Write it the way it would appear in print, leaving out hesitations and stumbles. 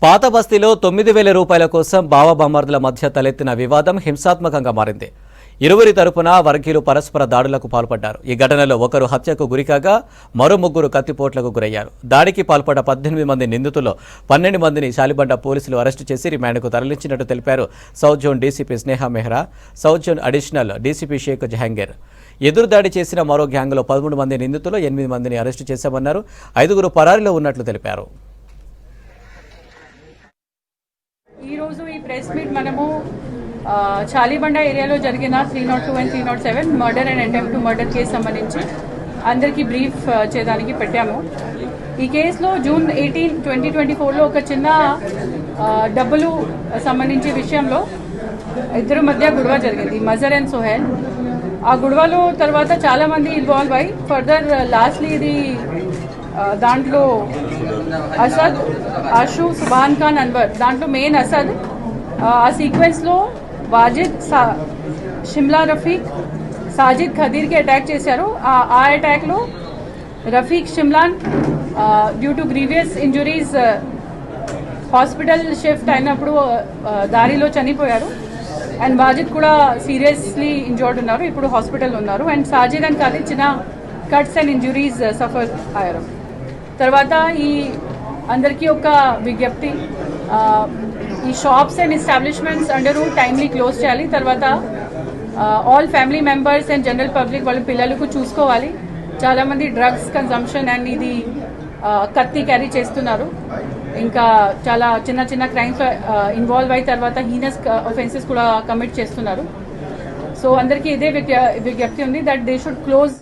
పాత బస్తీలో 9,000 రూపాయల కోసం బావబామర్దుల మధ్య తలెత్తిన వివాదం హింసాత్మకంగా మారింది. ఇరువురి తరపున వర్గీయులు పరస్పర దాడులకు పాల్పడ్డారు. ఈ ఘటనలో ఒకరు హత్యకు గురికాగా మరో ముగ్గురు కత్తిపోట్లకు గురయ్యారు. దాడికి పాల్పడ్డ 18 మంది నిందితుల్లో 12 మందిని శాలిబండ పోలీసులు అరెస్టు చేసి రిమాండ్కు తరలించినట్టు తెలిపారు south zone DCP Sneha Mehra, south zone additional DCP Sheikh Jahangir. ఎదురుదాడి చేసిన మరో గ్యాంగ్లో 13 మంది నిందితుల్లో 8 మందిని అరెస్టు చేశామన్నారు. 5గురు పరారీలో ఉన్నట్లు తెలిపారు. ఈరోజు ఈ ప్రెస్ మీట్ మనము చాలిబండ ఏరియాలో జరిగిన 302 and 307 murder and attempt to murder case సంబంధించి అందరికీ బ్రీఫ్ చేయడానికి పెట్టాము. ఈ కేసులో జూన్ 18, 2024లో ఒక చిన్న డబ్బులు సంబంధించి విషయంలో ఇద్దరు మధ్య గొడవ జరిగింది, మజర్ అండ్ సోహెల్. ఆ గొడవలో తర్వాత చాలామంది ఇన్వాల్వ్ అయ్యి ఫర్దర్ లాస్ట్లీ ఇది దాంట్లో అసద్, ఆషు, సుబాన్ ఖాన్, అన్వర్, దాంట్లో మెయిన్ అసద్. ఆ సీక్వెన్స్లో వాజిద్, షిమ్లా రఫీక్, సాజిద్ ఖదీర్కి అటాక్ చేశారు. ఆ అటాక్లో రఫీక్ షిమ్లాన్ due to grievous injuries hospital shift అయినప్పుడు దారిలో చనిపోయారు. అండ్ వాజిద్ కూడా సీరియస్లీ ఇంజర్డ్ ఉన్నారు, ఇప్పుడు హాస్పిటల్ ఉన్నారు. అండ్ సాజిద్ అండ్ ఖదీర్ చిన్న కట్స్ అండ్ ఇంజురీస్ సఫర్ అయ్యారు. తర్వాత ఈ అందరికీ ఒక విజ్ఞప్తి, ఈ shops and establishments under timely close చేయాలి. తర్వాత all family members and general public వాళ్ళ పిల్లలకు చూసుకోవాలి. చాలామంది డ్రగ్స్ కన్జంప్షన్ అండ్ ఇది కత్తి క్యారీ చేస్తున్నారు. ఇంకా చాలా చిన్న చిన్న క్రైమ్స్ ఇన్వాల్వ్ అయిన తర్వాత హీనస్ ఒఫెన్సెస్ కూడా కమిట్ చేస్తున్నారు. సో అందరికీ ఇదే విజ్ఞప్తి ఉంది దట్ దే షుడ్ క్లోజ్